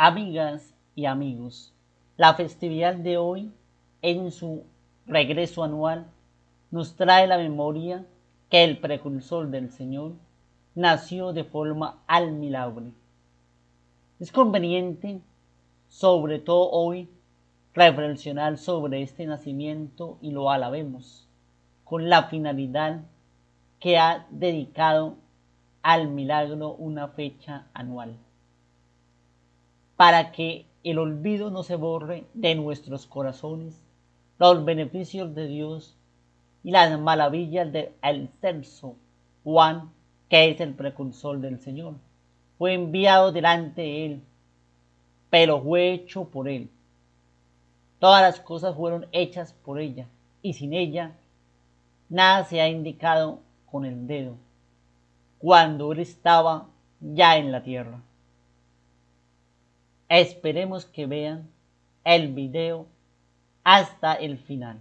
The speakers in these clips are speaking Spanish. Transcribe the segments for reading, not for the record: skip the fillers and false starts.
Amigas y amigos, la festividad de hoy, en su regreso anual, nos trae la memoria que el precursor del Señor nació de forma admirable. Es conveniente, sobre todo hoy, reflexionar sobre este nacimiento y lo alabemos, con la finalidad que ha dedicado al milagro una fecha anual, para que el olvido no se borre de nuestros corazones, los beneficios de Dios y las maravillas del excelso Juan, que es el precursor del Señor. Fue enviado delante de él, pero fue hecho por él. Todas las cosas fueron hechas por ella, y sin ella nada se ha indicado con el dedo, cuando él estaba ya en la tierra. Esperemos que vean el video hasta el final.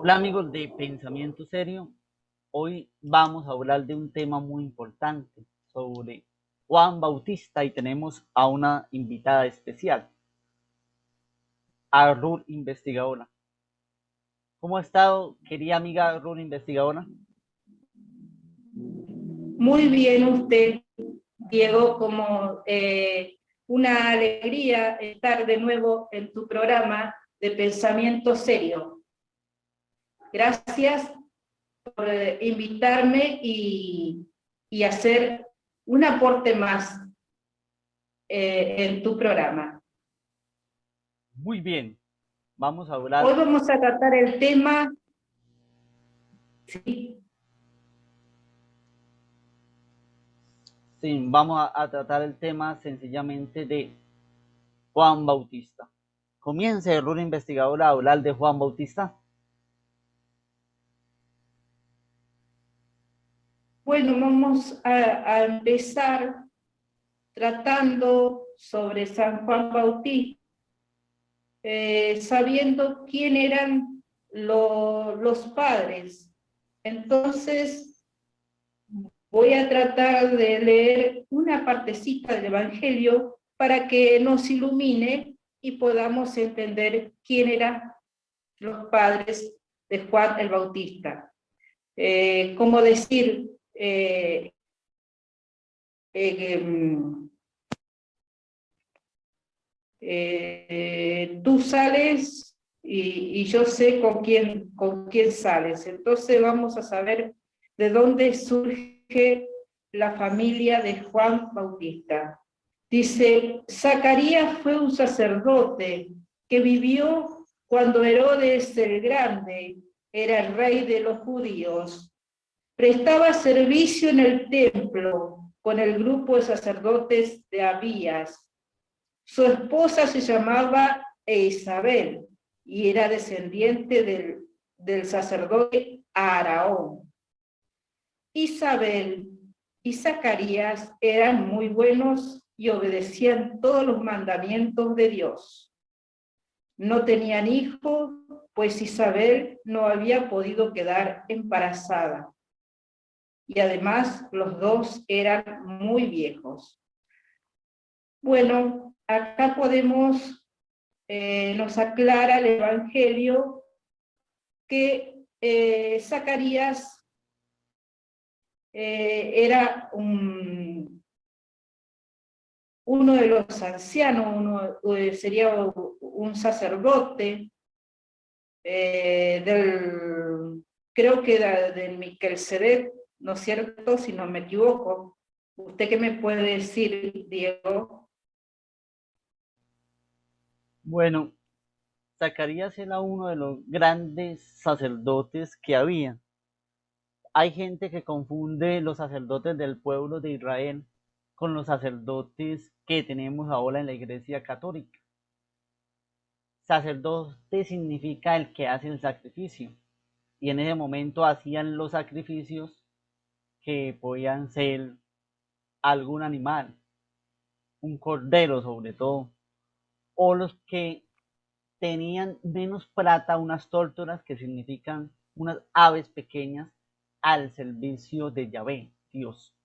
Hola amigos de Pensamiento Serio, hoy vamos a hablar de un tema muy importante sobre Juan Bautista y tenemos a una invitada especial, a Ruth Investigadora. ¿Cómo ha estado, querida amiga Ruth Investigadora? Muy bien usted, Diego, como una alegría estar de nuevo en tu programa de Pensamiento Serio. Gracias por invitarme y hacer un aporte más en tu programa. Muy bien, vamos a hablar. Hoy vamos a tratar el tema. ¿Sí? Sí, vamos a tratar el tema sencillamente de Juan Bautista. Comience Ruth Investigadora a hablar de Juan Bautista. Bueno, vamos a empezar tratando sobre San Juan Bautista, sabiendo quién eran los padres. Entonces, voy a tratar de leer una partecita del Evangelio para que nos ilumine y podamos entender quién eran los padres de Juan el Bautista. Como decir, tú sales y yo sé con quién sales. Entonces vamos a saber de dónde surge la familia de Juan Bautista. Dice, Zacarías fue un sacerdote que vivió cuando Herodes el Grande era el rey de los judíos. Prestaba servicio en el templo con el grupo de sacerdotes de Abías. Su esposa se llamaba Isabel y era descendiente del sacerdote Aarón. Isabel y Zacarías eran muy buenos y obedecían todos los mandamientos de Dios. No tenían hijos, pues Isabel no había podido quedar embarazada. Y además los dos eran muy viejos. Bueno, acá podemos, nos aclara el Evangelio que Zacarías era uno de los ancianos, sería un sacerdote creo que del Melquisedec, ¿no es cierto? Si no me equivoco. ¿Usted qué me puede decir, Diego? Bueno, Zacarías era uno de los grandes sacerdotes que había. Hay gente que confunde los sacerdotes del pueblo de Israel con los sacerdotes que tenemos ahora en la Iglesia Católica. Sacerdote significa el que hace el sacrificio, y en ese momento hacían los sacrificios que podían ser algún animal, un cordero sobre todo, o los que tenían menos plata, unas tórtolas que significan unas aves pequeñas al servicio de Yahvé, Dios.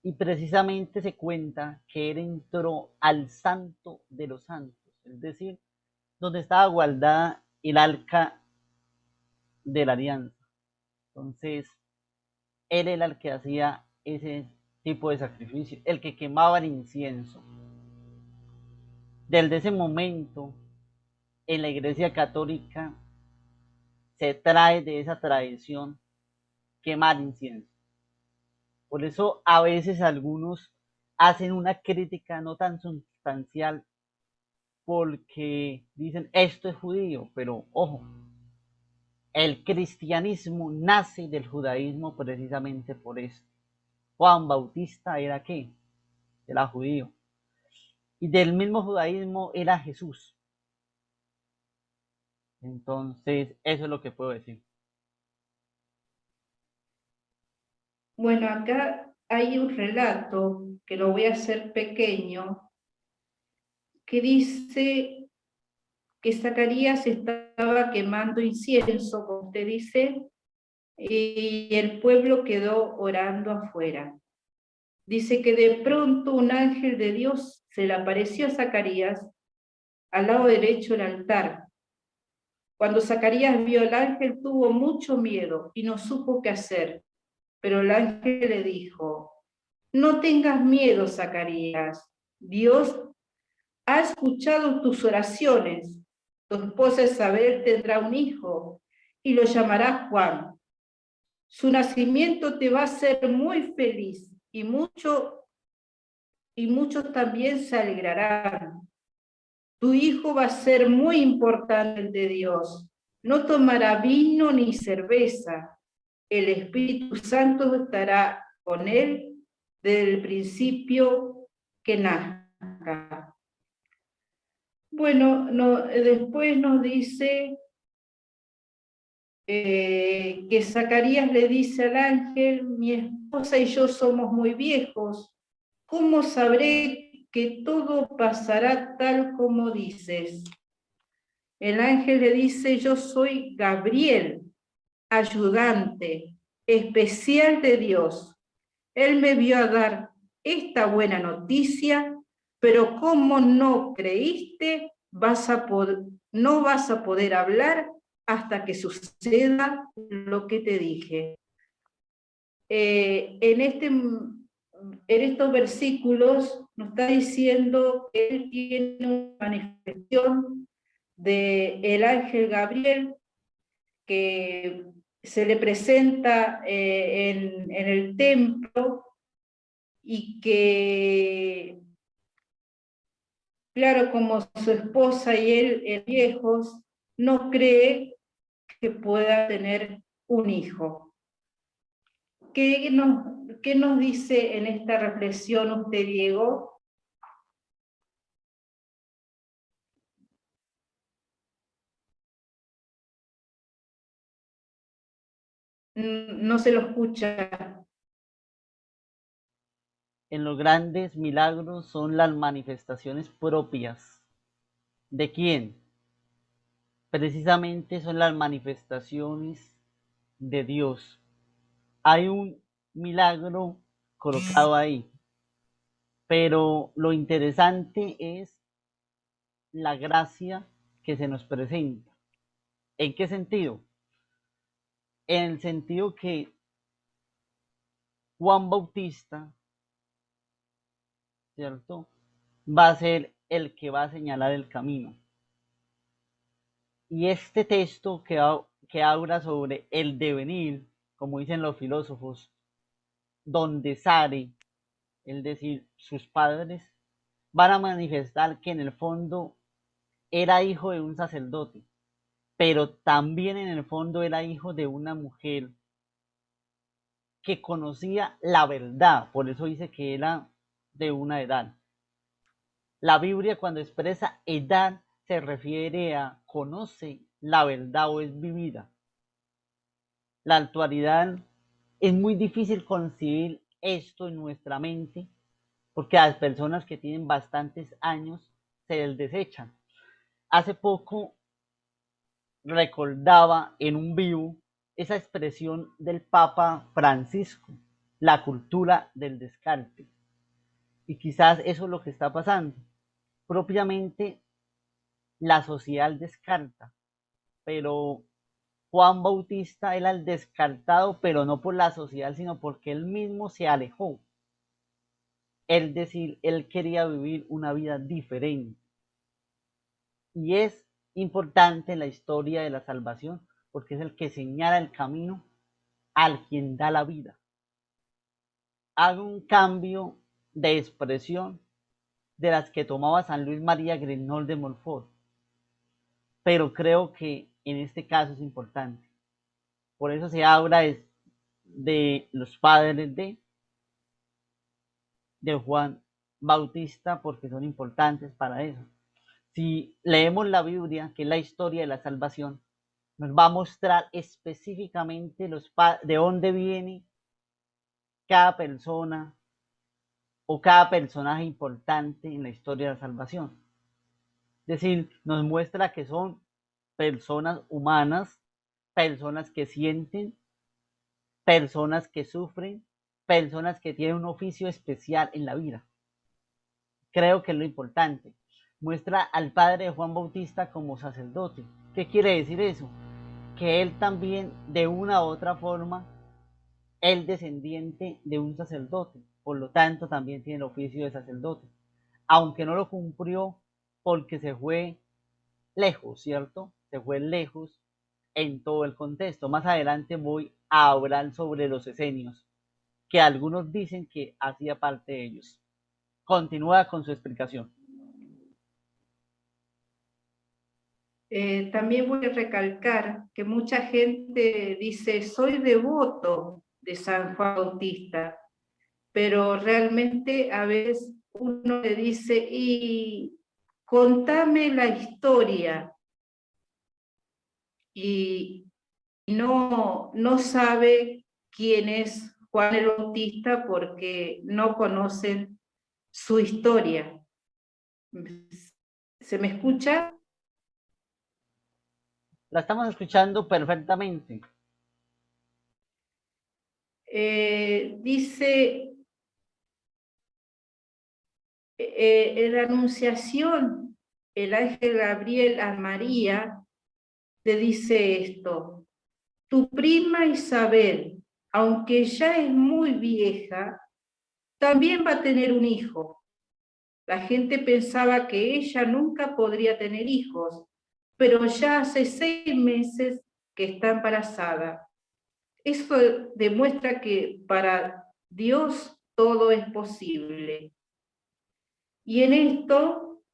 Y precisamente se cuenta que él entró al santo de los santos, es decir, donde estaba guardada el arca de la alianza. Entonces, él era el que hacía ese tipo de sacrificio, el que quemaba el incienso. Desde ese momento, en la Iglesia Católica se trae de esa tradición quemar incienso. Por eso a veces algunos hacen una crítica no tan sustancial porque dicen esto es judío, pero ojo, el cristianismo nace del judaísmo precisamente por eso. Juan Bautista era qué? Era judío. Y del mismo judaísmo era Jesús. Entonces, eso es lo que puedo decir. Bueno, acá hay un relato que lo voy a hacer pequeño, que dice que Zacarías estaba quemando incienso, como usted dice, y el pueblo quedó orando afuera. Dice que de pronto un ángel de Dios se le apareció a Zacarías al lado derecho del altar. Cuando Zacarías vio al ángel tuvo mucho miedo y no supo qué hacer, pero el ángel le dijo: no tengas miedo, Zacarías, Dios ha escuchado tus oraciones. Tu esposa Isabel tendrá un hijo y lo llamará Juan. Su nacimiento te va a hacer muy feliz y muchos también se alegrarán. Tu hijo va a ser muy importante de Dios. No tomará vino ni cerveza. El Espíritu Santo estará con él desde el principio que nazca. Bueno, después nos dice que Zacarías le dice al ángel: mi esposa y yo somos muy viejos. ¿Cómo sabré que todo pasará tal como dices? El ángel le dice: yo soy Gabriel, ayudante especial de Dios. Él me vio a dar esta buena noticia, pero como no creíste, no vas a poder hablar hasta que suceda lo que te dije. En estos versículos nos está diciendo que él tiene una manifestación del ángel Gabriel que se le presenta en el templo y que, claro, como su esposa y él viejos, no cree que pueda tener un hijo. ¿Qué nos dice en esta reflexión usted, Diego? No se lo escucha. En los grandes milagros son las manifestaciones propias. ¿De quién? Precisamente son las manifestaciones de Dios. Hay un milagro colocado ahí, pero lo interesante es la gracia que se nos presenta. ¿En qué sentido? En el sentido que Juan Bautista, ¿cierto? Va a ser el que va a señalar el camino. Y este texto que habla sobre el devenir, como dicen los filósofos, donde Sare, es decir, sus padres, van a manifestar que en el fondo era hijo de un sacerdote, pero también en el fondo era hijo de una mujer que conocía la verdad, por eso dice que era de una edad. La Biblia cuando expresa edad se refiere a conoce la verdad o es vivida. La actualidad es muy difícil concebir esto en nuestra mente porque las personas que tienen bastantes años se les desechan. Hace poco recordaba en un vivo esa expresión del Papa Francisco, la cultura del descarte. Y quizás eso es lo que está pasando. Propiamente la sociedad descarta, pero Juan Bautista era el descartado, pero no por la sociedad, sino porque él mismo se alejó. Es decir, él quería vivir una vida diferente. Y es importante en la historia de la salvación, porque es el que señala el camino al quien da la vida. Hago un cambio de expresión de las que tomaba San Luis María Grignol de Montfort, pero creo que en este caso es importante. Por eso se habla de los padres de Juan Bautista, porque son importantes para eso. Si leemos la Biblia, que es la historia de la salvación, nos va a mostrar específicamente de dónde viene cada persona o cada personaje importante en la historia de la salvación. Es decir, nos muestra que son personas humanas, personas que sienten, personas que sufren, personas que tienen un oficio especial en la vida. Creo que es lo importante. Muestra al padre de Juan Bautista como sacerdote. ¿Qué quiere decir eso? Que él también, de una u otra forma, es descendiente de un sacerdote. Por lo tanto, también tiene el oficio de sacerdote. Aunque no lo cumplió porque se fue lejos, ¿cierto? Se fue lejos en todo el contexto. Más adelante voy a hablar sobre los esenios, que algunos dicen que hacía parte de ellos. Continúa con su explicación. También voy a recalcar que mucha gente dice, soy devoto de San Juan Bautista, pero realmente a veces uno le dice, y contame la historia, y no sabe quién es Juan el Bautista porque no conocen su historia. ¿Se me escucha? La estamos escuchando perfectamente. Dice en la Anunciación, el ángel Gabriel a María le dice esto: tu prima Isabel, aunque ya es muy vieja, también va a tener un hijo. La gente pensaba que ella nunca podría tener hijos, pero ya hace 6 meses que está embarazada. Eso demuestra que para Dios todo es posible. Y en esto,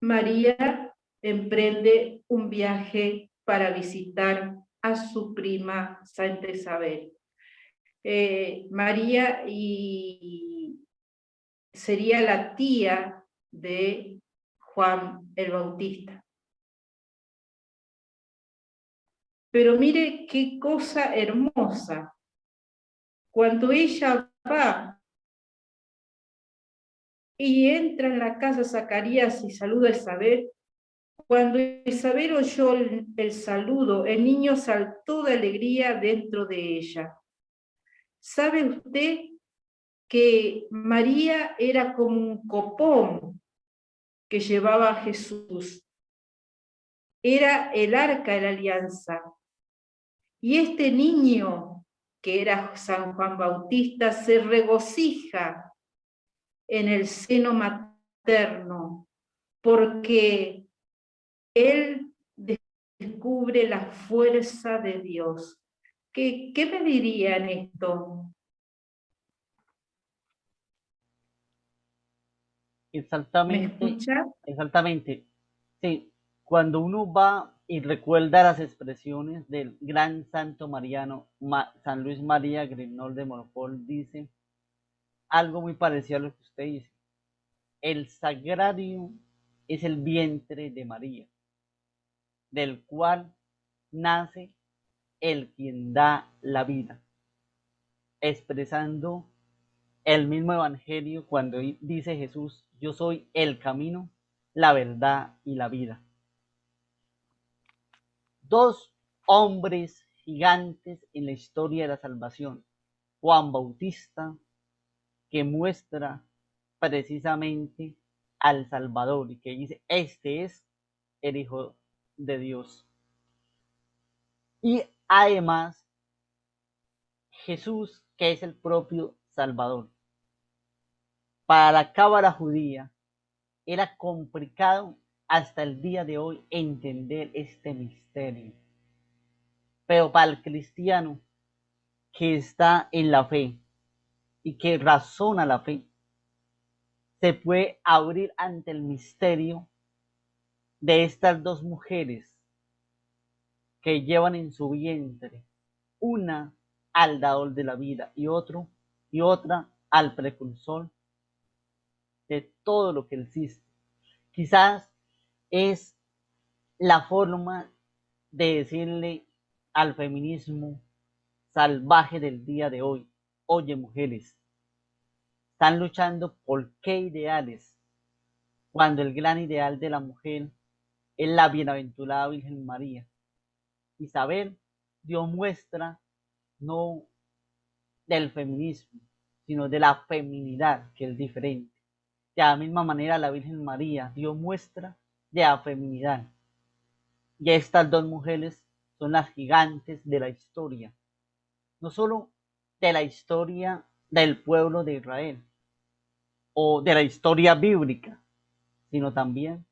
María emprende un viaje para visitar a su prima Santa Isabel. María sería la tía de Juan el Bautista. Pero mire qué cosa hermosa. Cuando ella va y entra en la casa Zacarías y saluda a Isabel, cuando Isabel oyó el saludo, el niño saltó de alegría dentro de ella. ¿Sabe usted que María era como un copón que llevaba a Jesús? Era el arca de la alianza. Y este niño, que era San Juan Bautista, se regocija en el seno materno, porque él descubre la fuerza de Dios. ¿Qué me dirían esto? ¿Me Exactamente, escucha? exactamente. Sí, cuando uno va y recuerda las expresiones del gran santo mariano San Luis María Grignol de Montfort. Dice algo muy parecido a lo que usted dice. El sagrario es el vientre de María, del cual nace el quien da la vida, expresando el mismo evangelio cuando dice Jesús: yo soy el camino, la verdad y la vida. Dos hombres gigantes en la historia de la salvación: Juan Bautista, que muestra precisamente al Salvador y que dice: este es el Hijo de Dios. Y además Jesús, que es el propio Salvador. Para la cábala judía era complicado hasta el día de hoy entender este misterio, pero para el cristiano que está en la fe y que razona la fe, se puede abrir ante el misterio de estas dos mujeres que llevan en su vientre, una al dador de la vida y otra al precursor de todo lo que existe. Quizás es la forma de decirle al feminismo salvaje del día de hoy: oye, mujeres, están luchando por qué ideales, cuando el gran ideal de la mujer es la bienaventurada Virgen María. Isabel dio muestra no del feminismo, sino de la feminidad, que es diferente. De la misma manera, la Virgen María dio muestra de la feminidad. Y estas dos mujeres son las gigantes de la historia, no solo de la historia del pueblo de Israel o de la historia bíblica, sino también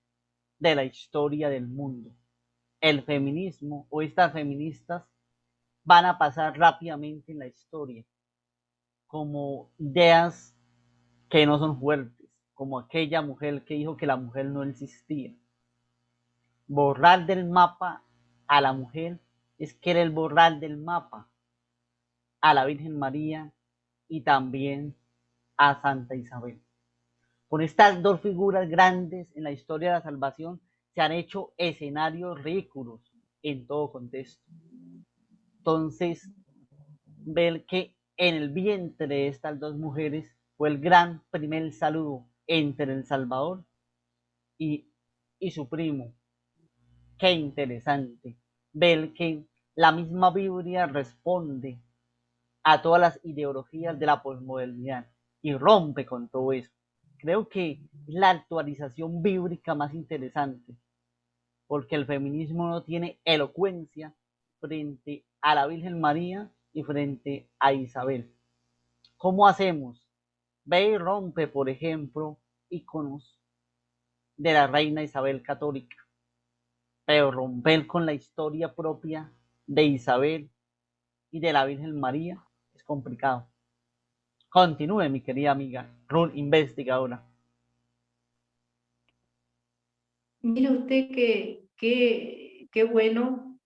de la historia del mundo. El feminismo o estas feministas van a pasar rápidamente en la historia como ideas que no son fuertes, como aquella mujer que dijo que la mujer no existía. Borrar del mapa a la mujer es querer borrar del mapa a la Virgen María y también a Santa Isabel. Con estas dos figuras grandes en la historia de la salvación se han hecho escenarios ridículos en todo contexto. Entonces, ver que en el vientre de estas dos mujeres fue el gran primer saludo entre el Salvador y su primo. Qué interesante ver que la misma Biblia responde a todas las ideologías de la posmodernidad y rompe con todo eso. Creo que es la actualización bíblica más interesante, porque el feminismo no tiene elocuencia frente a la Virgen María y frente a Isabel. ¿Cómo hacemos? Ve y rompe, por ejemplo, iconos de la reina Isabel católica, pero romper con la historia propia de Isabel y de la Virgen María es complicado. Continúe, mi querida amiga, Ruth investigadora. Mire usted qué bueno,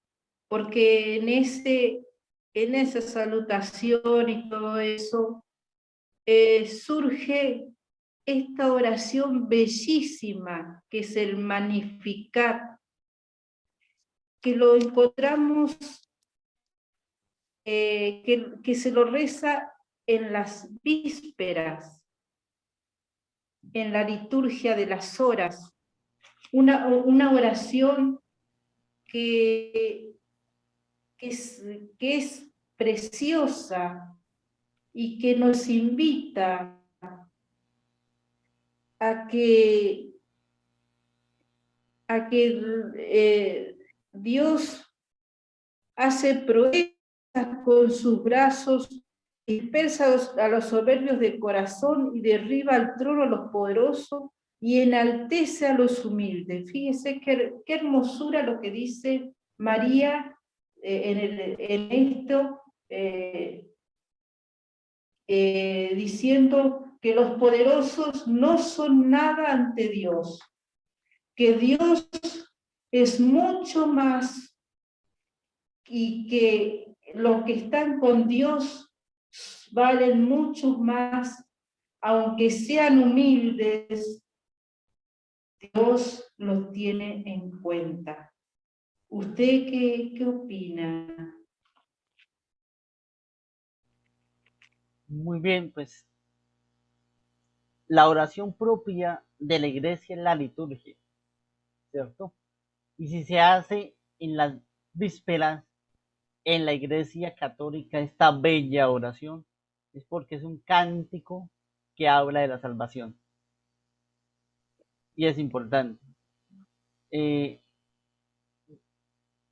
porque en esa salutación y todo eso surge esta oración bellísima que es el Magnificat, que lo encontramos, que se lo reza en las vísperas, en la liturgia de las horas, una oración que es preciosa y que nos invita a que Dios hace proezas con sus brazos, dispersa a los soberbios de corazón y derriba al trono a los poderosos y enaltece a los humildes. Fíjense qué hermosura lo que dice María en esto, diciendo que los poderosos no son nada ante Dios, que Dios es mucho más, y que los que están con Dios valen mucho más, aunque sean humildes, Dios los tiene en cuenta. ¿Usted qué opina? Muy bien, pues la oración propia de la iglesia es la liturgia, ¿cierto? Y si se hace en las vísperas en la iglesia católica esta bella oración, es porque es un cántico que habla de la salvación. Y es importante. Eh,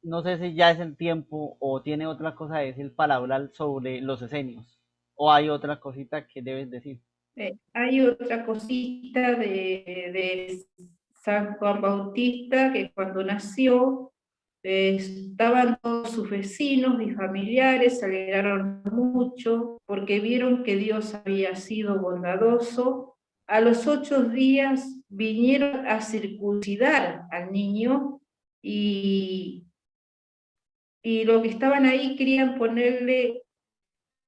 no sé si ya es el tiempo o tiene otra cosa que decir para hablar sobre los esenios. O hay otra cosita que debes decir. Hay otra cosita de San Juan Bautista, que cuando nació estaban todos sus vecinos y familiares, se alegraron mucho porque vieron que Dios había sido bondadoso. A los 8 días vinieron a circuncidar al niño, y los que estaban ahí querían ponerle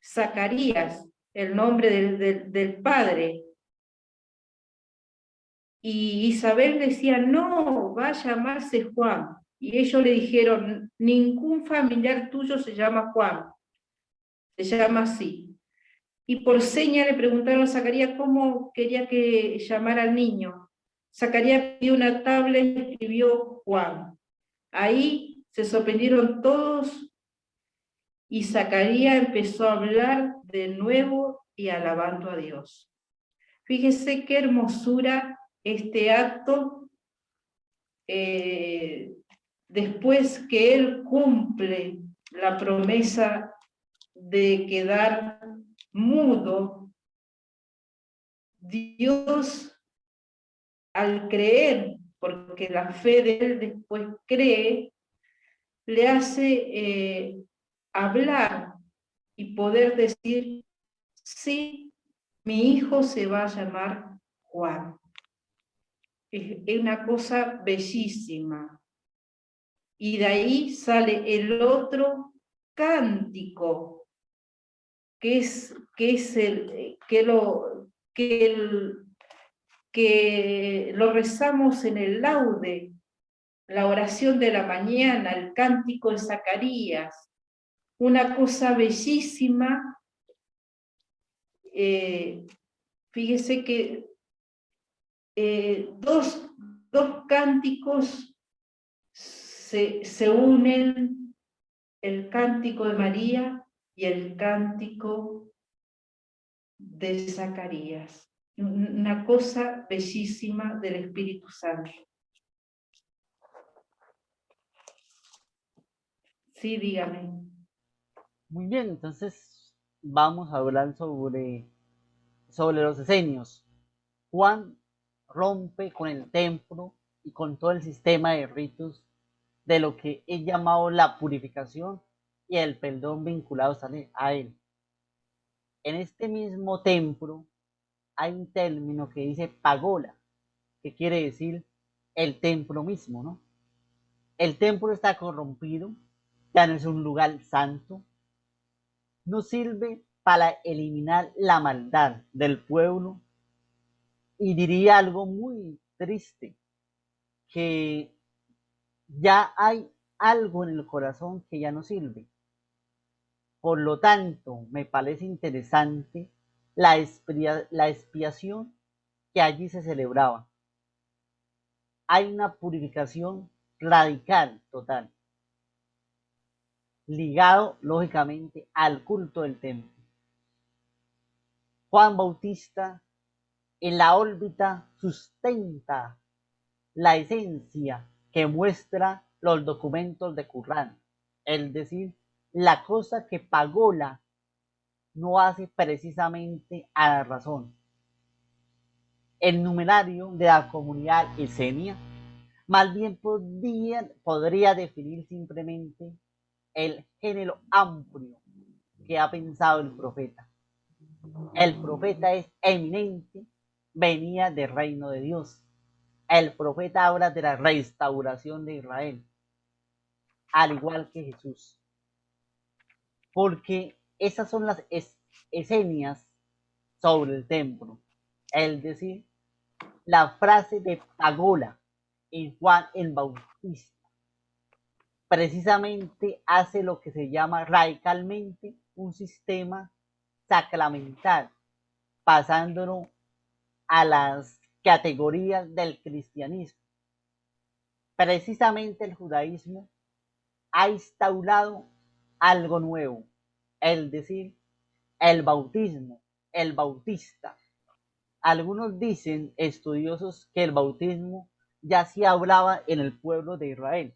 Zacarías, el nombre del padre. Y Isabel decía, no, va a llamarse Juan. Y ellos le dijeron, ningún familiar tuyo se llama Juan, se llama así. Y por seña le preguntaron a Zacarías cómo quería que llamara al niño. Zacarías pidió una tabla y escribió Juan. Ahí se sorprendieron todos, y Zacarías empezó a hablar de nuevo y alabando a Dios. Fíjese qué hermosura este acto, después que él cumple la promesa de quedar mudo. Dios, al creer, porque la fe de él después cree, le hace hablar y poder decir, sí, mi hijo se va a llamar Juan. Es una cosa bellísima. Y de ahí sale el otro cántico, que es el que lo rezamos en el laude, la oración de la mañana, el cántico de Zacarías, una cosa bellísima. Fíjese que dos cánticos se unen, el cántico de María y el cántico de Zacarías. Una cosa bellísima del Espíritu Santo. Sí, dígame. Muy bien, entonces vamos a hablar sobre los esenios. Juan rompe con el templo y con todo el sistema de ritos de lo que es llamado la purificación y el perdón vinculados a él. En este mismo templo hay un término que dice pagola, que quiere decir el templo mismo, ¿no? El templo está corrompido, ya no es un lugar santo, no sirve para eliminar la maldad del pueblo, y diría algo muy triste, que ya hay algo en el corazón que ya no sirve. Por lo tanto, me parece interesante la expiación que allí se celebraba. Hay una purificación radical, total, ligado lógicamente al culto del templo. Juan Bautista en la órbita sustenta la esencia que muestra los documentos de Qur'án, es decir, la cosa que Pagola no hace precisamente a la razón. El numerario de la comunidad esenia más bien podría definir simplemente el género amplio que ha pensado el profeta. El profeta es eminente, venía del reino de Dios. El profeta habla de la restauración de Israel, al igual que Jesús, porque esas son las esenias sobre el templo. Es decir, la frase de pagola en Juan el Bautista precisamente hace lo que se llama radicalmente un sistema sacramental, pasándolo a las categorías del cristianismo. Precisamente el judaísmo ha instaurado algo nuevo, es decir, el bautismo, el bautista. Algunos dicen, estudiosos, que el bautismo ya se hablaba en el pueblo de Israel,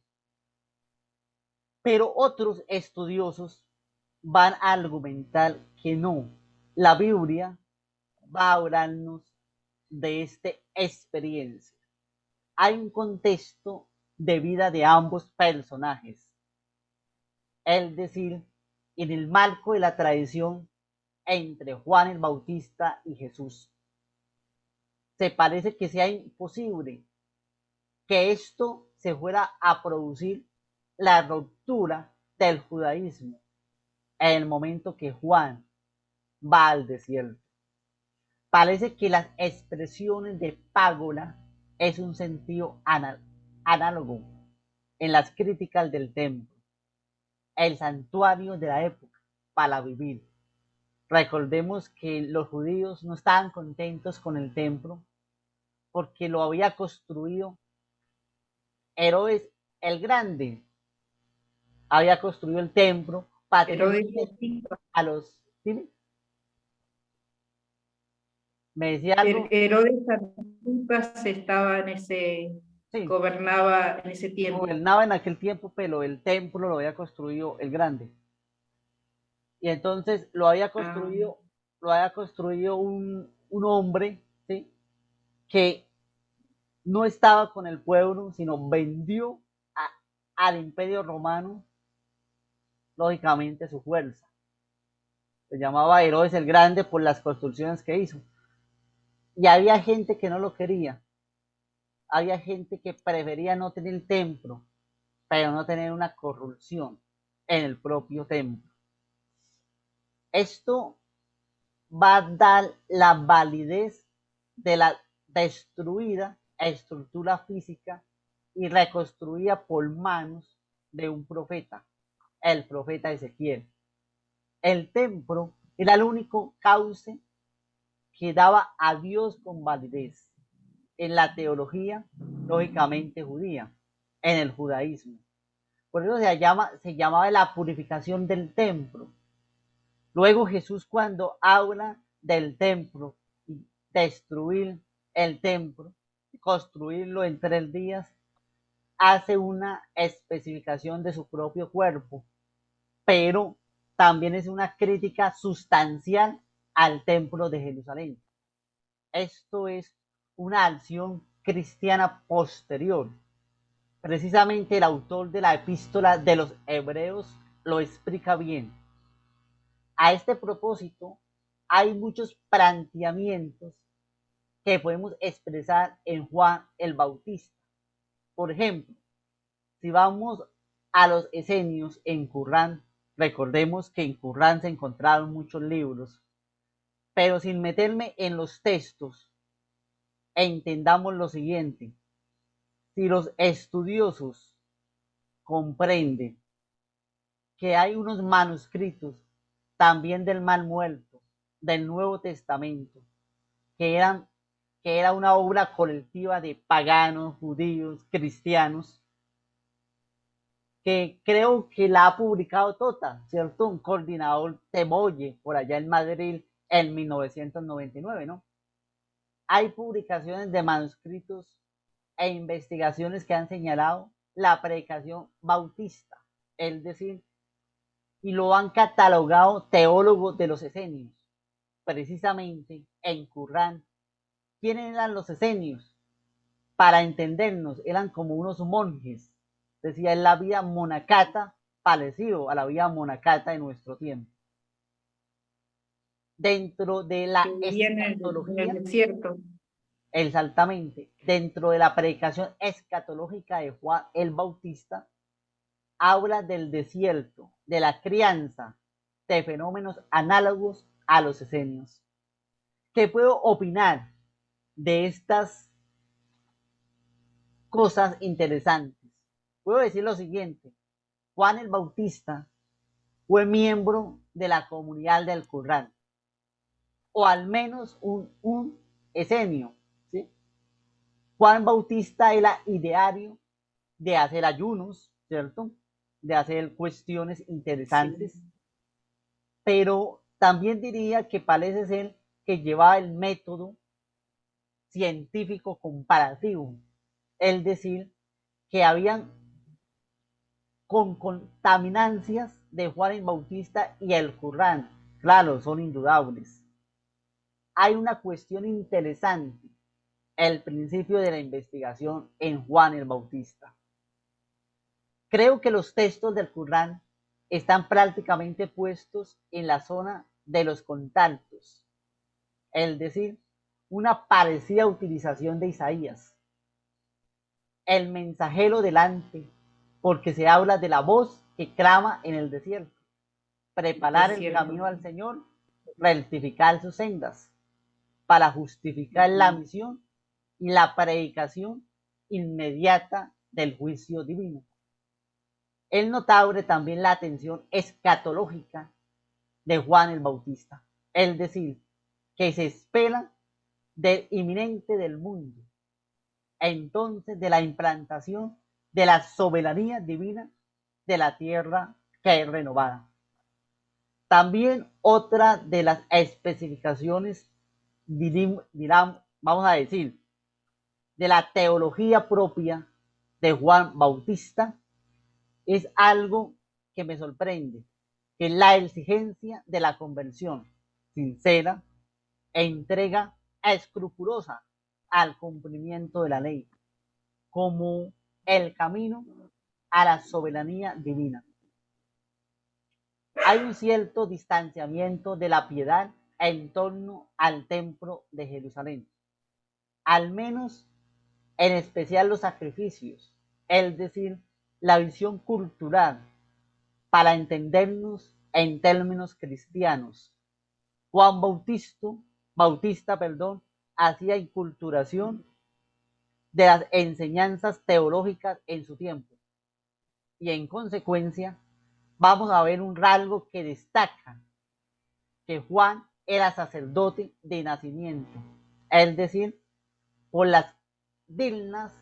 pero otros estudiosos van a argumentar que no. La Biblia va a hablarnos de esta experiencia. Hay un contexto de vida de ambos personajes, es decir, en el marco de la tradición entre Juan el Bautista y Jesús. Se parece que sea imposible que esto se fuera a producir la ruptura del judaísmo en el momento que Juan va al desierto. Parece que las expresiones de Págola es un sentido análogo en las críticas del templo, el santuario de la época para vivir. Recordemos que los judíos no estaban contentos con el templo porque lo había construido Herodes el Grande. Había construido el templo para tener Herodes a los... ¿Sí? ¿Me decía algo? Herodes Antipas estaba en ese, Sí, gobernaba en ese tiempo. gobernaba en aquel tiempo, pero el templo lo había construido el Grande. Y entonces Ah, lo había construido un hombre, ¿sí? Que no estaba con el pueblo, sino vendió al imperio romano, lógicamente, su fuerza. Se llamaba Herodes el Grande por las construcciones que hizo. Y había gente que no lo quería. Había gente que prefería no tener el templo, pero no tener una corrupción en el propio templo. Esto va a dar la validez de la destruida estructura física y reconstruida por manos de un profeta, el profeta Ezequiel. El templo era el único cauce que daba a Dios con validez en la teología, lógicamente judía, en el judaísmo. Por eso se llamaba la purificación del templo. Luego Jesús, cuando habla del templo y destruir el templo, construirlo en 3 días, hace una especificación de su propio cuerpo, pero también es una crítica sustancial al templo de Jerusalén. Esto es una acción cristiana posterior. Precisamente el autor de la epístola de los Hebreos lo explica bien. A este propósito, hay muchos planteamientos que podemos expresar en Juan el Bautista. Por ejemplo, si vamos a los esenios en Qurrán, recordemos que en Qurrán se encontraron muchos libros, pero sin meterme en los textos, entendamos lo siguiente. Si los estudiosos comprenden que hay unos manuscritos también del Mar Muerto, del Nuevo Testamento, que, eran, que era una obra colectiva de paganos, judíos, cristianos, que creo que la ha publicado toda, ¿cierto? Un coordinador Teboye, por allá en Madrid, en 1999, ¿no? Hay publicaciones de manuscritos e investigaciones que han señalado la predicación bautista, es decir, y lo han catalogado teólogos de los esenios, precisamente en Qurrán. ¿Quiénes eran los esenios? Para entendernos, eran como unos monjes, decía, en la vida monacata, parecido a la vida monacata de nuestro tiempo. Dentro de que la vivían en el escatología, desierto. Exactamente, dentro de la predicación escatológica de Juan el Bautista, habla del desierto, de la crianza, de fenómenos análogos a los esenios. ¿Qué puedo opinar de estas cosas interesantes? Puedo decir lo siguiente: Juan el Bautista fue miembro de la comunidad del Qur'án, o al menos un esenio, ¿sí? Juan Bautista era ideario de hacer ayunos, ¿cierto? De hacer cuestiones interesantes, sí. Pero también diría que parece ser que llevaba el método científico comparativo, es decir, que habían contaminancias de Juan el Bautista y el Corán, claro, son indudables. Hay una cuestión interesante, el principio de la investigación en Juan el Bautista. Creo que los textos del Corán están prácticamente puestos en la zona de los contactos, es decir, una parecida utilización de Isaías. El mensajero delante, porque se habla de la voz que clama en el desierto, preparar el camino al Señor, rectificar sus sendas, para justificar la misión y la predicación inmediata del juicio divino. Es notable también la atención escatológica de Juan el Bautista, es decir, que se espera del inminente del mundo, entonces de la implantación de la soberanía divina de la tierra que es renovada. También otra de las especificaciones, vamos a decir, de la teología propia de Juan Bautista es algo que me sorprende, que es la exigencia de la conversión sincera e entrega escrupulosa al cumplimiento de la ley, como el camino a la soberanía divina. Hay un cierto distanciamiento de la piedad en torno al templo de Jerusalén, al menos en especial los sacrificios, es decir, la visión cultural, para entendernos en términos cristianos. Juan Bautista, hacía inculturación de las enseñanzas teológicas en su tiempo. Y en consecuencia, vamos a ver un rasgo que destaca, que Juan era sacerdote de nacimiento, es decir, por las dignas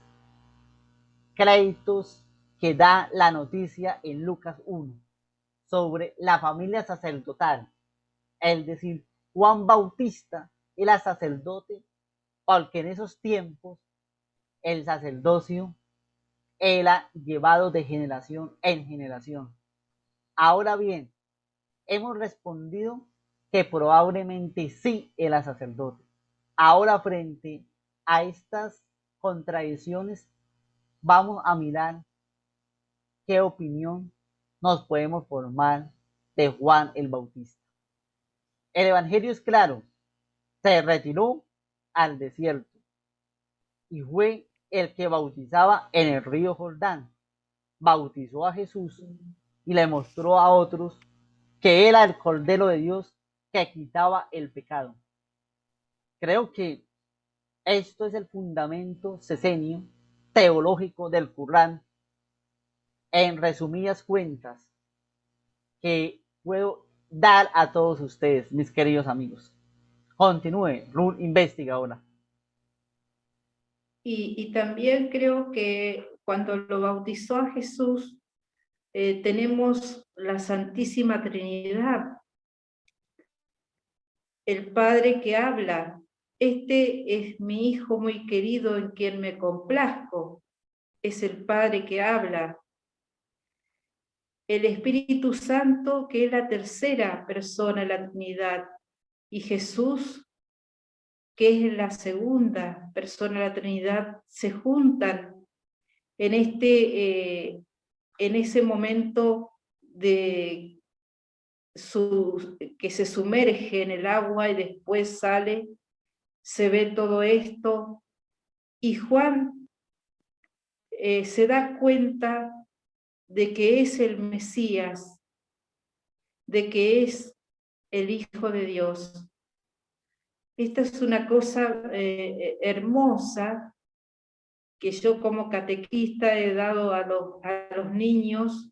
créditos que da la noticia en Lucas 1 sobre la familia sacerdotal, es decir, Juan Bautista era sacerdote porque en esos tiempos el sacerdocio era llevado de generación en generación. Ahora bien, hemos respondido que probablemente sí era sacerdote. Ahora, frente a estas contradicciones, vamos a mirar qué opinión nos podemos formar de Juan el Bautista. El evangelio es claro: se retiró al desierto y fue el que bautizaba en el río Jordán. Bautizó a Jesús y le mostró a otros que era el Cordero de Dios que quitaba el pecado. Creo que esto es el fundamento sesenio teológico del Corán, en resumidas cuentas, que puedo dar a todos ustedes, mis queridos amigos. Continúe, Ruth investiga ahora. Y también creo que cuando lo bautizó a Jesús, tenemos la Santísima Trinidad, el Padre que habla: este es mi Hijo muy querido en quien me complazco. Es el Padre que habla. El Espíritu Santo, que es la tercera persona de la Trinidad, y Jesús, que es la segunda persona de la Trinidad, se juntan en ese momento de que se sumerge en el agua y después sale, se ve todo esto y Juan se da cuenta de que es el Mesías, de que es el Hijo de Dios. Esta es una cosa hermosa que yo como catequista he dado a los niños.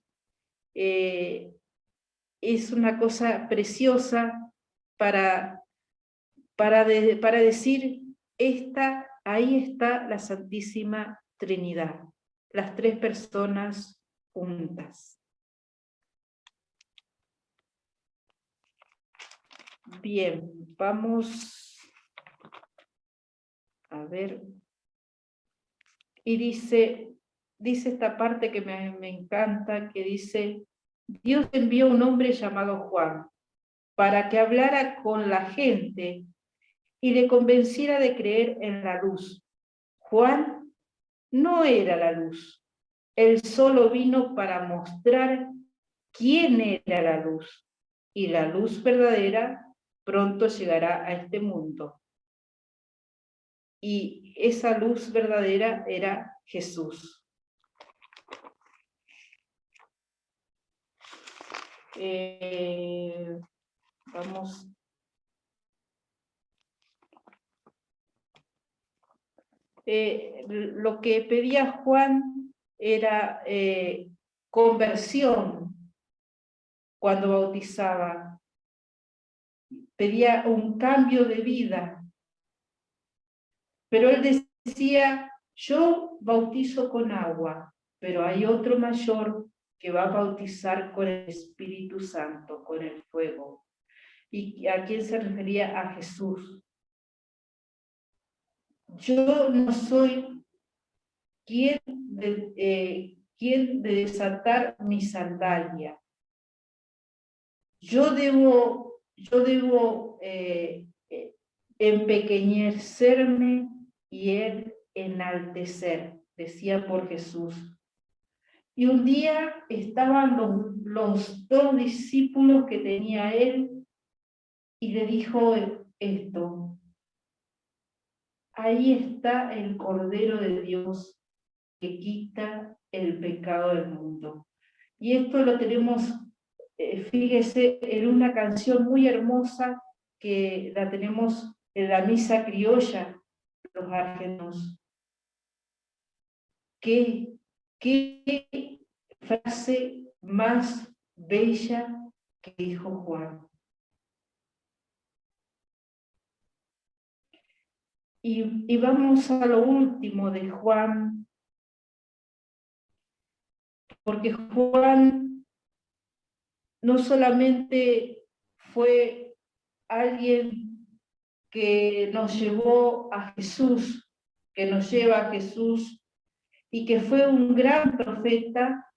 Es una cosa preciosa para decir, ahí está la Santísima Trinidad, las tres personas juntas. Bien, vamos a ver. Y dice esta parte que me encanta, que dice, Dios envió un hombre llamado Juan para que hablara con la gente y le convenciera de creer en la luz. Juan no era la luz, él solo vino para mostrar quién era la luz, y la luz verdadera pronto llegará a este mundo. Y esa luz verdadera era Jesús. Vamos. Lo que pedía Juan era conversión cuando bautizaba. Pedía un cambio de vida. Pero él decía, yo bautizo con agua, pero hay otro mayor que va a bautizar con el Espíritu Santo, con el fuego. ¿Y a quién se refería? A Jesús. Yo no soy quien de desatar mi sandalia. Yo debo empequeñecerme y él enaltecer, decía por Jesús. Y un día estaban los dos discípulos que tenía él y le dijo esto: ahí está el Cordero de Dios que quita el pecado del mundo. Y esto lo tenemos, fíjese, en una canción muy hermosa que la tenemos en la misa criolla, los argentinos. ¿Qué frase más bella que dijo Juan? Y vamos a lo último de Juan, porque Juan no solamente fue alguien que nos llevó a Jesús, que nos lleva a Jesús, y que fue un gran profeta,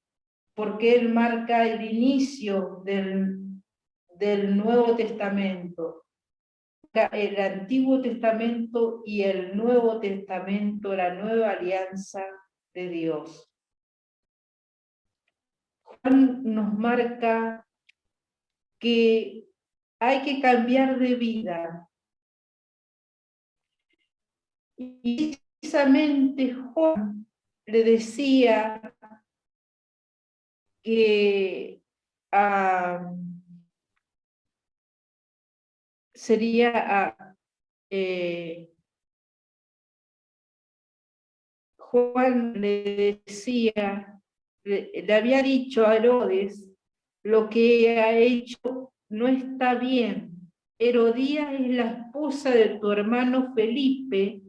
porque él marca el inicio del Nuevo Testamento. El Antiguo Testamento y el Nuevo Testamento, la nueva alianza de Dios. Juan nos marca que hay que cambiar de vida. Y precisamente Juan le decía que Juan le decía, le había dicho a Herodes, lo que ha hecho no está bien. Herodías es la esposa de tu hermano Felipe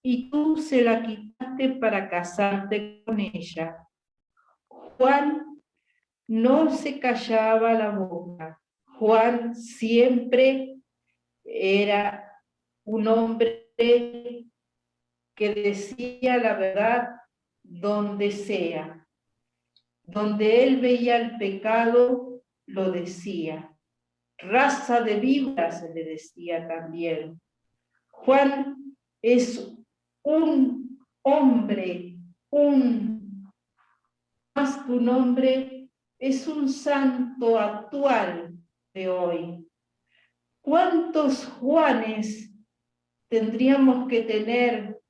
y tú se la quitaste para casarte con ella. Juan no se callaba la boca. Juan siempre era un hombre que decía la verdad donde sea. Donde él veía el pecado, lo decía. Raza de víboras, se le decía también. Juan es un hombre, más que un hombre, es un santo actual de hoy. ¿Cuántos Juanes tendríamos que tener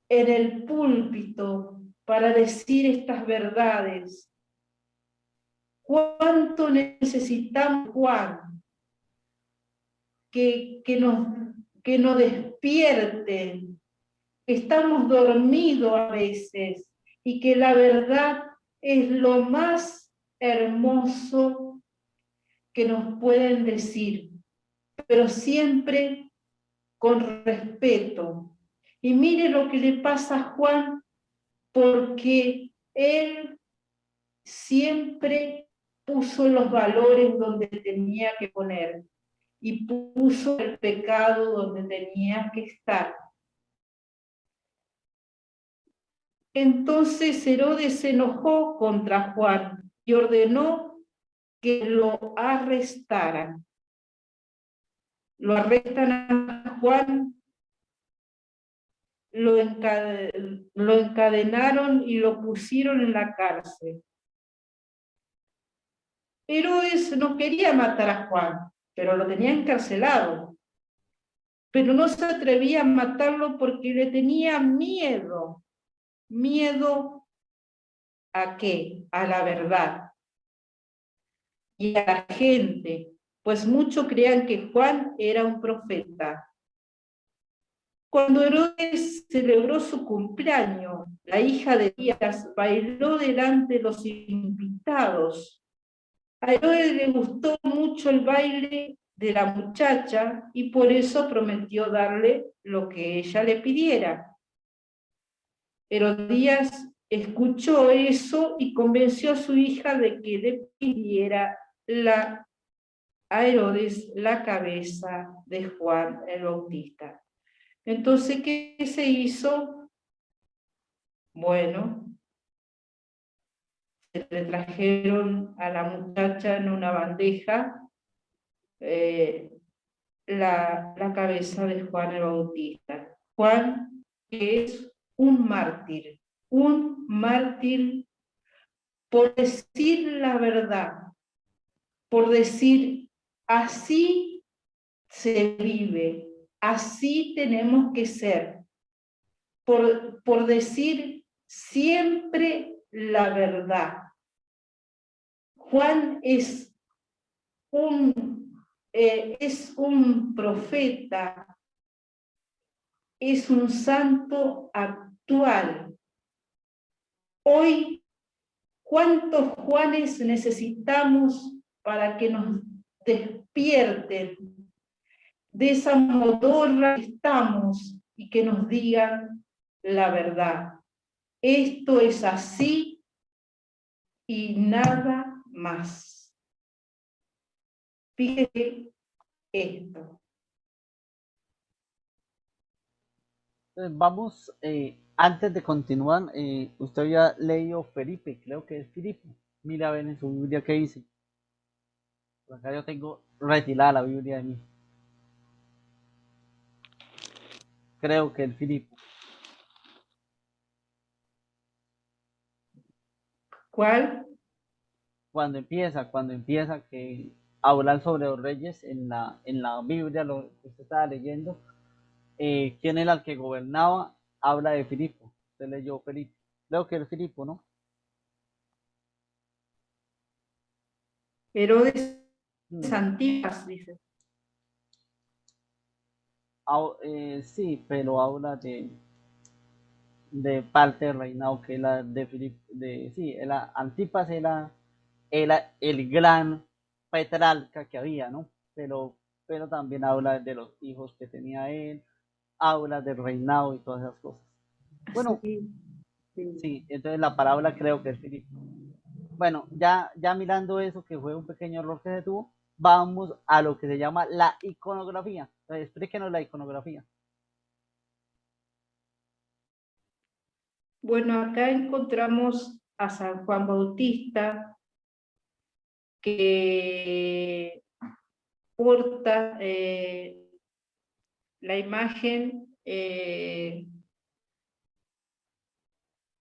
en el púlpito para decir estas verdades. ¿Cuánto necesitamos, Juan, que nos despierten? Estamos dormidos a veces y que la verdad es lo más hermoso que nos pueden decir, pero siempre con respeto. Y mire lo que le pasa a Juan, porque él siempre puso los valores donde tenía que poner y puso el pecado donde tenía que estar. Entonces Herodes se enojó contra Juan y ordenó que lo arrestaran. Lo arrestan a Juan, lo encadenaron y lo pusieron en la cárcel. Herodes no quería matar a Juan, pero lo tenía encarcelado. Pero no se atrevía a matarlo porque le tenía miedo. ¿Miedo a qué? A la verdad. Y a la gente, pues muchos creían que Juan era un profeta. Cuando Herodes celebró su cumpleaños, la hija de Herodías bailó delante de los invitados. A Herodes le gustó mucho el baile de la muchacha y por eso prometió darle lo que ella le pidiera. Herodías escuchó eso y convenció a su hija de que le pidiera a Herodes la cabeza de Juan el Bautista. Entonces, ¿qué se hizo? Bueno, se le trajeron a la muchacha en una bandeja la cabeza de Juan el Bautista. Juan, que es un mártir por decir la verdad, por decir así se vive, así tenemos que ser, por decir siempre la verdad. Juan es un profeta, es un santo actual. Hoy, ¿cuántos Juanes necesitamos para que nos despierten de esa modorra que estamos y que nos digan la verdad? Esto es así y nada más. Fíjate esto. Vamos, antes de continuar, usted había leído Felipe, creo que es Filipo. Mira a ver en su Biblia qué dice. Por acá yo tengo retirada la Biblia de mí. Creo que es Filipo. ¿Cuál? Cuando empieza que hablar sobre los reyes en la Biblia, lo que usted estaba leyendo, quién era el que gobernaba, habla de Filipo. Usted leyó Felipe. Creo que es Filipo, ¿no? Herodes Hmm. Antipas, dice. Sí, pero habla de parte del reinado que era de Filipo, sí, era, Antipas era el gran petrarca que había, ¿no? Pero también habla de los hijos que tenía él, habla del reinado y todas esas cosas. Bueno, Sí, sí. sí, entonces la palabra creo que es Filipo. Bueno, ya mirando eso, que fue un pequeño error que se tuvo, vamos a lo que se llama la iconografía. Entonces, explíquenos la iconografía. Bueno, acá encontramos a San Juan Bautista, que porta la imagen, el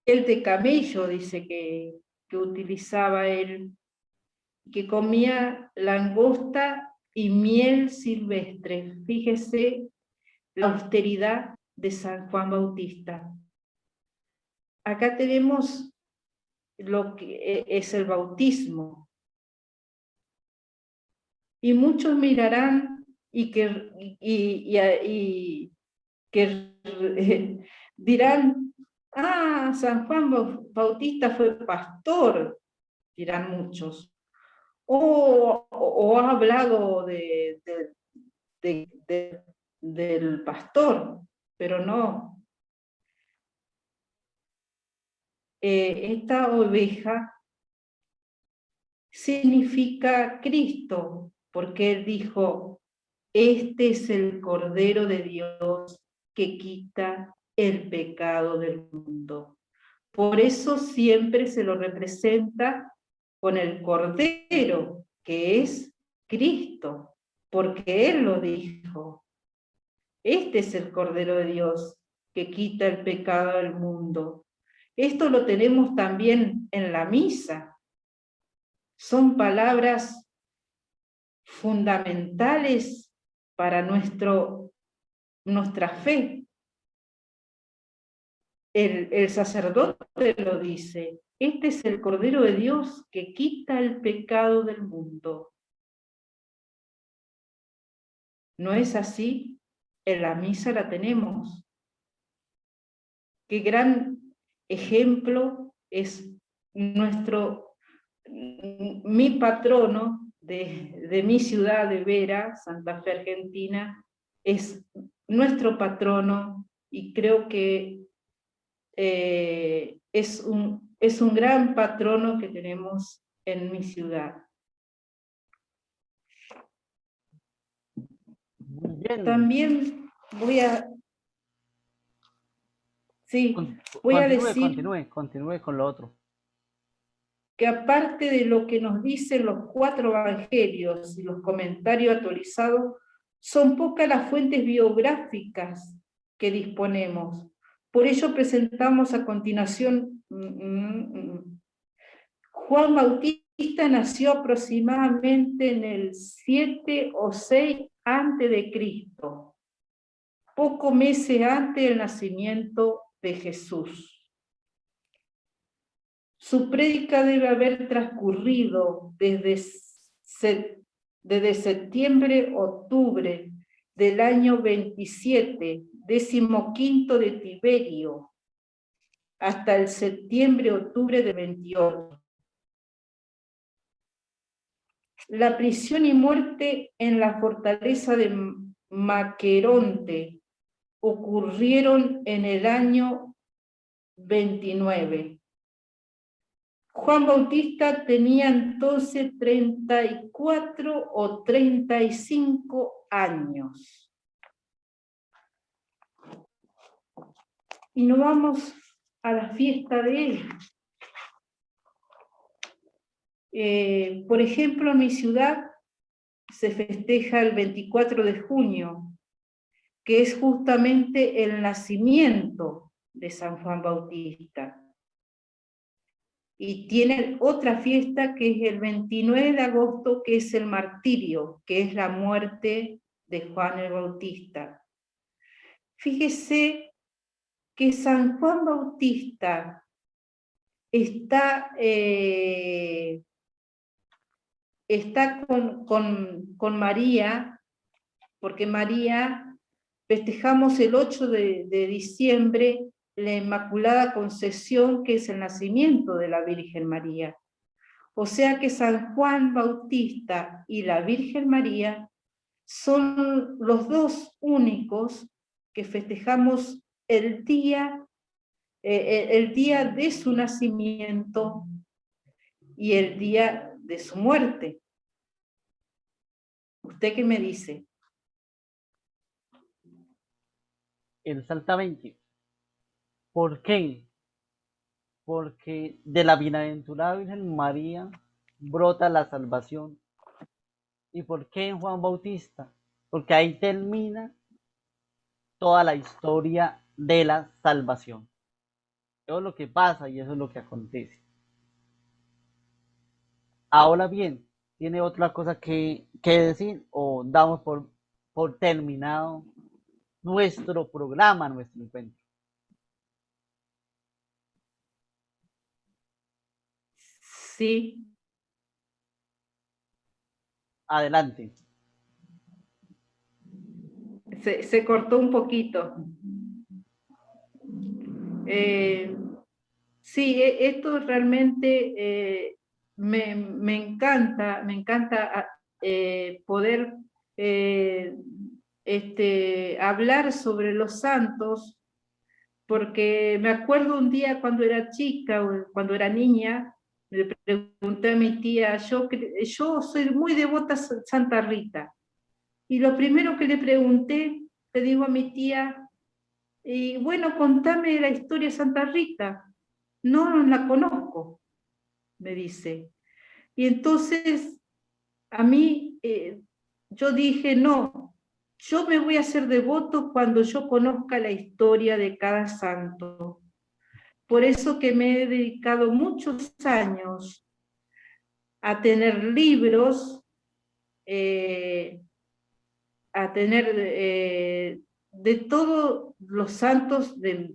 de camello, dice que utilizaba él, que comía langosta y miel silvestre. Fíjese la austeridad de San Juan Bautista. Acá tenemos lo que es el bautismo. Y muchos mirarán y que dirán, San Juan Bautista fue pastor, dirán muchos. O ha hablado del pastor, pero no. Esta oveja significa Cristo, porque él dijo, este es el Cordero de Dios que quita el pecado del mundo. Por eso siempre se lo representa con el Cordero, que es Cristo, porque Él lo dijo. Este es el Cordero de Dios que quita el pecado del mundo. Esto lo tenemos también en la misa. Son palabras fundamentales para nuestra fe. El sacerdote lo dice, este es el Cordero de Dios que quita el pecado del mundo. ¿No es así? En la misa la tenemos. Qué gran ejemplo es mi patrono de mi ciudad de Vera, Santa Fe, Argentina, es nuestro patrono y creo que es un gran patrono que tenemos en mi ciudad. Muy bien. También voy a decir Continúe con lo otro. que aparte de lo que nos dicen los 4 evangelios y los comentarios actualizados, son pocas las fuentes biográficas que disponemos. Por ello presentamos a continuación Juan Bautista nació aproximadamente en el 7 o 6 antes de Cristo, pocos meses antes del nacimiento de Jesús. Su prédica debe haber transcurrido desde septiembre-octubre del año 27, 15 de Tiberio, hasta el septiembre-octubre de 28. La prisión y muerte en la fortaleza de Maqueronte ocurrieron en el año 29. Juan Bautista tenía entonces 34 o 35 años. Y nos vamos a la fiesta de él. Por ejemplo, en mi ciudad se festeja el 24 de junio, que es justamente el nacimiento de San Juan Bautista. Y tienen otra fiesta que es el 29 de agosto, que es el martirio, que es la muerte de Juan el Bautista. Fíjese que San Juan Bautista está con María, porque María festejamos el 8 de diciembre la Inmaculada Concepción, que es el nacimiento de la Virgen María. O sea que San Juan Bautista y la Virgen María son los dos únicos que festejamos el día de su nacimiento y el día de su muerte. ¿Usted qué me dice? Exactamente. ¿Por qué? Porque de la bienaventurada Virgen María brota la salvación. ¿Y por qué en Juan Bautista? Porque ahí termina toda la historia de la salvación. Eso es lo que pasa y eso es lo que acontece. Ahora bien, ¿tiene otra cosa que decir o damos por terminado nuestro programa, nuestro encuentro. Sí. Adelante. Se cortó un poquito. Sí, esto realmente me encanta poder hablar sobre los santos, porque me acuerdo un día cuando era chica, o cuando era niña, le pregunté a mi tía, yo soy muy devota a Santa Rita, y lo primero que le pregunté, le digo a mi tía, y bueno, contame la historia de Santa Rita. No la conozco, me dice. Y entonces a mí, yo dije, no, yo me voy a hacer devoto cuando yo conozca la historia de cada santo. Por eso que me he dedicado muchos años a tener libros, a tener de todos los santos de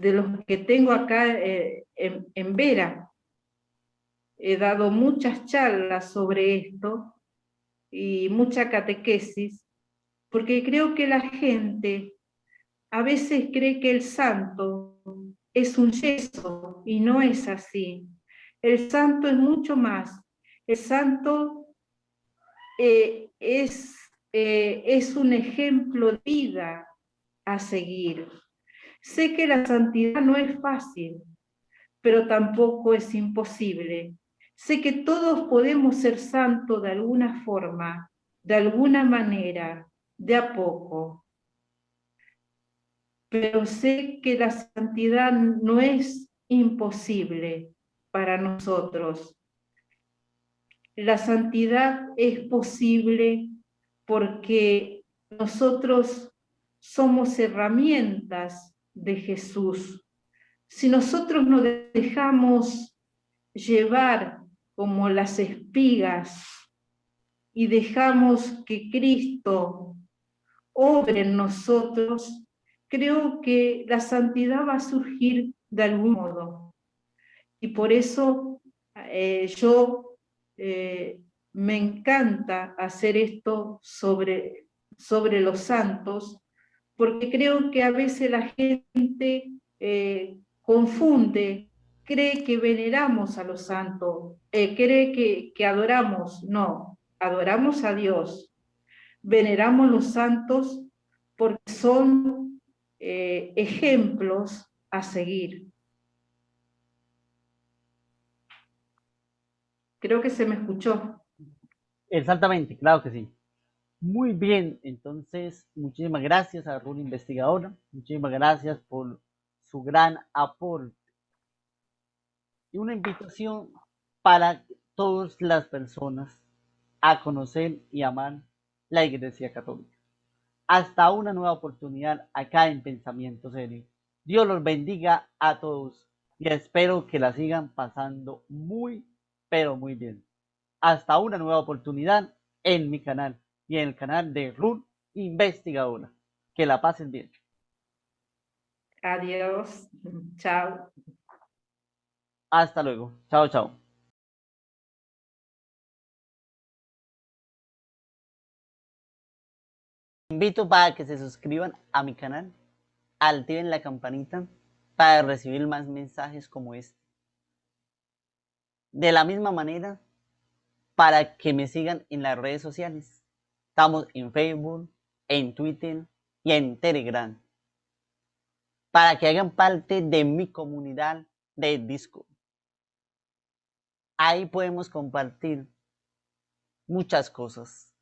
los que tengo acá en Vera. He dado muchas charlas sobre esto y mucha catequesis, porque creo que la gente a veces cree que el santo es un yeso y no es así. El santo es mucho más. El santo es un ejemplo de vida a seguir. Sé que la santidad no es fácil, pero tampoco es imposible. Sé que todos podemos ser santos de alguna forma, de alguna manera, de a poco. Pero sé que la santidad no es imposible para nosotros. La santidad es posible porque nosotros somos herramientas de Jesús. Si nosotros nos dejamos llevar como las espigas y dejamos que Cristo obre en nosotros, creo que la santidad va a surgir de algún modo. Y por eso yo me encanta hacer esto sobre los santos, porque creo que a veces la gente confunde, cree que veneramos a los santos, cree que adoramos. No, adoramos a Dios, veneramos los santos porque son ejemplos a seguir. Creo que se me escuchó. Exactamente, claro que sí. Muy bien, entonces muchísimas gracias a Runa Investigadora, muchísimas gracias por su gran aporte y una invitación para todas las personas a conocer y amar la Iglesia Católica. Hasta una nueva oportunidad acá en Pensamiento Serio. Dios los bendiga a todos y espero que la sigan pasando muy, pero muy bien. Hasta una nueva oportunidad en mi canal y en el canal de Ruth Investigadora. Que la pasen bien. Adiós. Chao. Hasta luego. Chao, chao. Invito para que se suscriban a mi canal, activen la campanita para recibir más mensajes como este. De la misma manera, para que me sigan en las redes sociales. Estamos en Facebook, en Twitter y en Telegram. Para que hagan parte de mi comunidad de Discord. Ahí podemos compartir muchas cosas.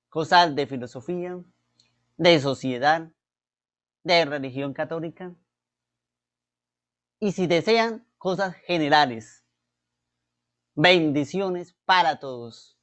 Cosas de filosofía, de sociedad, de religión católica. Y si desean, cosas generales. Bendiciones para todos.